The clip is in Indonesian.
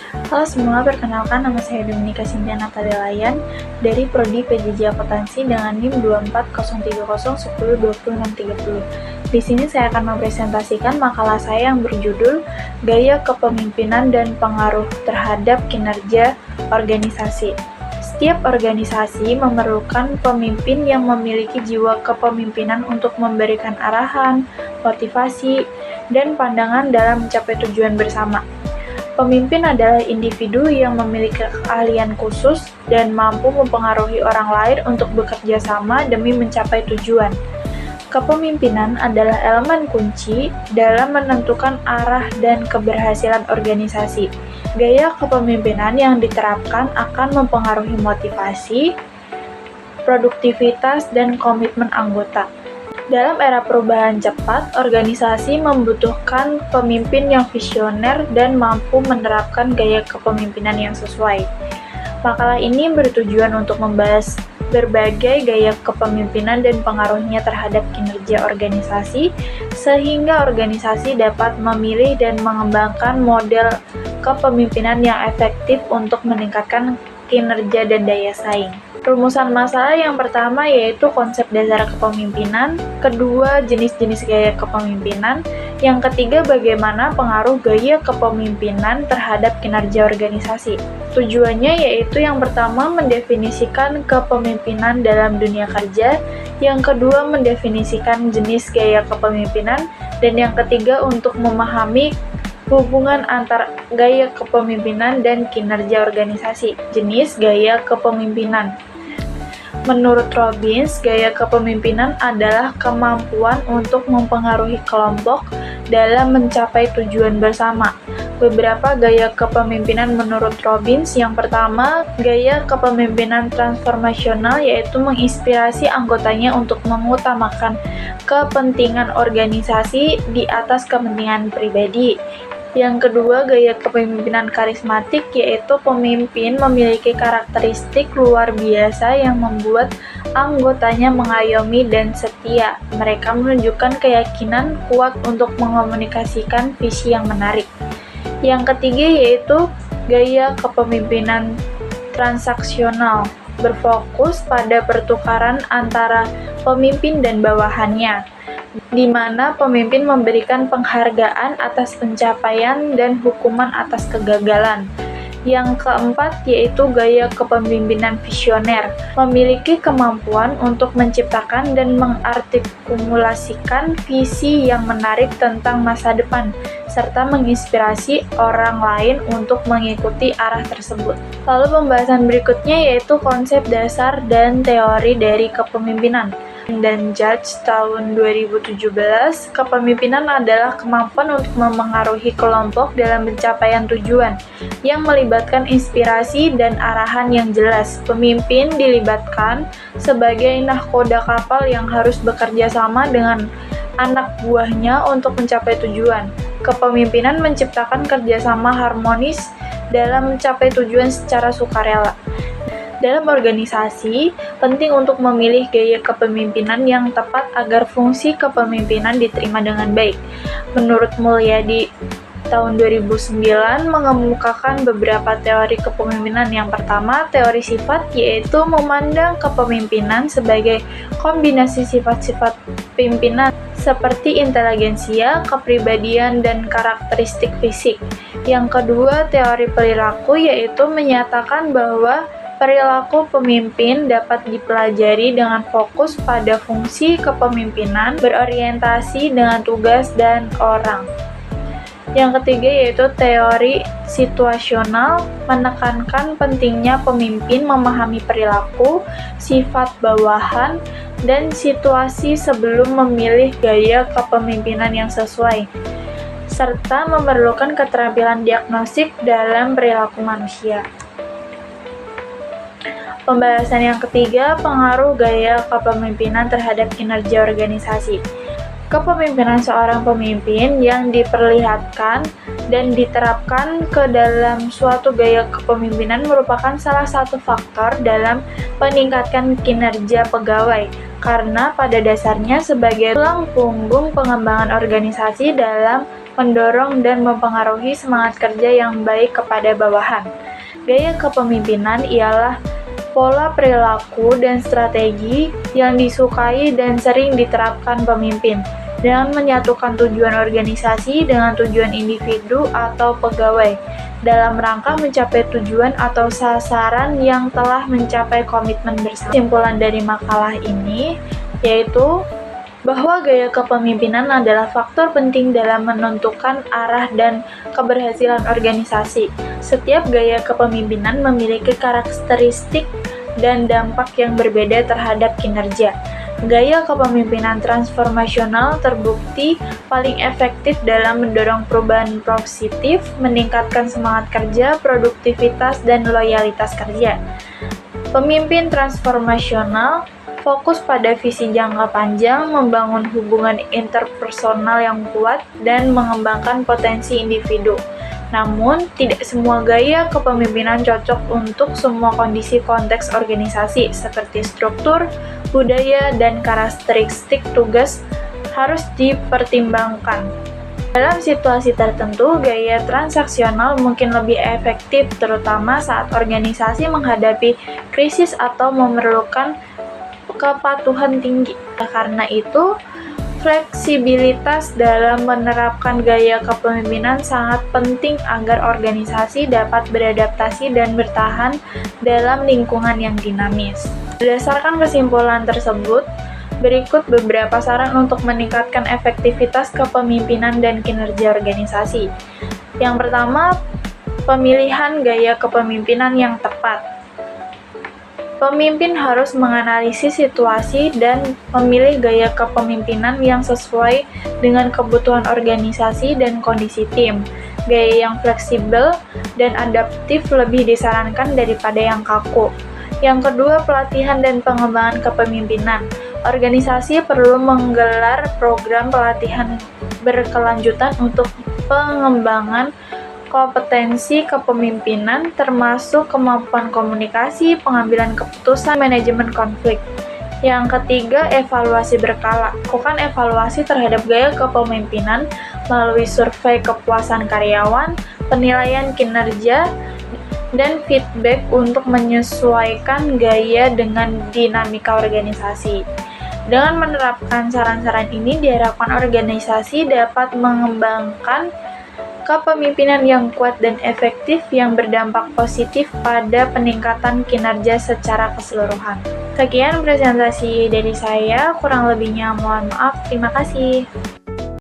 Halo semua, perkenalkan nama saya Dominika Cynthia Natalia Layan dari Prodi PJJ Akuntansi dengan NIM 24030102060. Di sini saya akan mempresentasikan makalah saya yang berjudul Gaya Kepemimpinan dan Pengaruh Terhadap Kinerja Organisasi. Setiap organisasi memerlukan pemimpin yang memiliki jiwa kepemimpinan untuk memberikan arahan, motivasi, dan pandangan dalam mencapai tujuan bersama. Pemimpin adalah individu yang memiliki keahlian khusus dan mampu mempengaruhi orang lain untuk bekerja sama demi mencapai tujuan. Kepemimpinan adalah elemen kunci dalam menentukan arah dan keberhasilan organisasi. Gaya kepemimpinan yang diterapkan akan mempengaruhi motivasi, produktivitas, dan komitmen anggota. Dalam era perubahan cepat, organisasi membutuhkan pemimpin yang visioner dan mampu menerapkan gaya kepemimpinan yang sesuai. Makalah ini bertujuan untuk membahas berbagai gaya kepemimpinan dan pengaruhnya terhadap kinerja organisasi, sehingga organisasi dapat memilih dan mengembangkan model kepemimpinan yang efektif untuk meningkatkan kinerja dan daya saing. Rumusan masalah yang pertama yaitu konsep dasar kepemimpinan, kedua jenis-jenis gaya kepemimpinan, yang ketiga bagaimana pengaruh gaya kepemimpinan terhadap kinerja organisasi. Tujuannya yaitu yang pertama mendefinisikan kepemimpinan dalam dunia kerja, yang kedua mendefinisikan jenis gaya kepemimpinan, dan yang ketiga untuk memahami hubungan antar gaya kepemimpinan dan kinerja organisasi. Jenis gaya kepemimpinan. Menurut Robbins, gaya kepemimpinan adalah kemampuan untuk mempengaruhi kelompok dalam mencapai tujuan bersama. Beberapa gaya kepemimpinan menurut Robbins. Yang pertama, gaya kepemimpinan transformasional, yaitu menginspirasi anggotanya untuk mengutamakan kepentingan organisasi di atas kepentingan pribadi. Yang kedua, gaya kepemimpinan karismatik, yaitu pemimpin memiliki karakteristik luar biasa yang membuat anggotanya mengayomi dan setia. Mereka menunjukkan keyakinan kuat untuk mengomunikasikan visi yang menarik. Yang ketiga yaitu gaya kepemimpinan transaksional, berfokus pada pertukaran antara pemimpin dan bawahannya, di mana pemimpin memberikan penghargaan atas pencapaian dan hukuman atas kegagalan. Yang keempat yaitu gaya kepemimpinan visioner, memiliki kemampuan untuk menciptakan dan mengartikulasikan visi yang menarik tentang masa depan, serta menginspirasi orang lain untuk mengikuti arah tersebut. Lalu pembahasan berikutnya yaitu konsep dasar dan teori dari kepemimpinan. Dan Judge tahun 2017, kepemimpinan adalah kemampuan untuk memengaruhi kelompok dalam pencapaian tujuan yang melibatkan inspirasi dan arahan yang jelas. Pemimpin dilibatkan sebagai nahkoda kapal yang harus bekerja sama dengan anak buahnya untuk mencapai tujuan. Kepemimpinan menciptakan kerjasama harmonis dalam mencapai tujuan secara sukarela. Dalam organisasi, penting untuk memilih gaya kepemimpinan yang tepat agar fungsi kepemimpinan diterima dengan baik. Menurut Mulyadi tahun 2009 mengemukakan beberapa teori kepemimpinan. Yang pertama, teori sifat, yaitu memandang kepemimpinan sebagai kombinasi sifat-sifat pimpinan seperti inteligensia, kepribadian, dan karakteristik fisik. Yang kedua, teori perilaku, yaitu menyatakan bahwa perilaku pemimpin dapat dipelajari dengan fokus pada fungsi kepemimpinan, berorientasi dengan tugas dan orang. Yang ketiga yaitu teori situasional, menekankan pentingnya pemimpin memahami perilaku, sifat bawahan, dan situasi sebelum memilih gaya kepemimpinan yang sesuai, serta memerlukan keterampilan diagnostik dalam perilaku manusia. Pembahasan yang ketiga, pengaruh gaya kepemimpinan terhadap kinerja organisasi. Kepemimpinan seorang pemimpin yang diperlihatkan dan diterapkan ke dalam suatu gaya kepemimpinan merupakan salah satu faktor dalam meningkatkan kinerja pegawai, karena pada dasarnya sebagai tulang punggung pengembangan organisasi dalam mendorong dan mempengaruhi semangat kerja yang baik kepada bawahan. Gaya kepemimpinan ialah pola perilaku dan strategi yang disukai dan sering diterapkan pemimpin dengan menyatukan tujuan organisasi dengan tujuan individu atau pegawai dalam rangka mencapai tujuan atau sasaran yang telah mencapai komitmen bersama. Kesimpulan dari makalah ini yaitu bahwa gaya kepemimpinan adalah faktor penting dalam menentukan arah dan keberhasilan organisasi. Setiap gaya kepemimpinan memiliki karakteristik dan dampak yang berbeda terhadap kinerja. Gaya kepemimpinan transformasional terbukti paling efektif dalam mendorong perubahan positif, meningkatkan semangat kerja, produktivitas, dan loyalitas kerja. Pemimpin transformasional fokus pada visi jangka panjang, membangun hubungan interpersonal yang kuat, dan mengembangkan potensi individu. Namun, tidak semua gaya kepemimpinan cocok untuk semua kondisi konteks organisasi, seperti struktur, budaya, dan karakteristik tugas harus dipertimbangkan. Dalam situasi tertentu, gaya transaksional mungkin lebih efektif, terutama saat organisasi menghadapi krisis atau memerlukan kepatuhan tinggi. Karena itu, fleksibilitas dalam menerapkan gaya kepemimpinan sangat penting agar organisasi dapat beradaptasi dan bertahan dalam lingkungan yang dinamis. Berdasarkan kesimpulan tersebut, berikut beberapa saran untuk meningkatkan efektivitas kepemimpinan dan kinerja organisasi. Yang pertama, pemilihan gaya kepemimpinan yang tepat. Pemimpin harus menganalisis situasi dan memilih gaya kepemimpinan yang sesuai dengan kebutuhan organisasi dan kondisi tim. Gaya yang fleksibel dan adaptif lebih disarankan daripada yang kaku. Yang kedua, pelatihan dan pengembangan kepemimpinan. Organisasi perlu menggelar program pelatihan berkelanjutan untuk pengembangan kompetensi kepemimpinan, termasuk kemampuan komunikasi, pengambilan keputusan, manajemen konflik. Yang ketiga, evaluasi berkala. Lakukan evaluasi terhadap gaya kepemimpinan melalui survei kepuasan karyawan, penilaian kinerja, dan feedback untuk menyesuaikan gaya dengan dinamika organisasi. Dengan menerapkan saran-saran ini, diharapkan organisasi dapat mengembangkan kepemimpinan yang kuat dan efektif yang berdampak positif pada peningkatan kinerja secara keseluruhan. Sekian presentasi dari saya, kurang lebihnya mohon maaf. Terima kasih.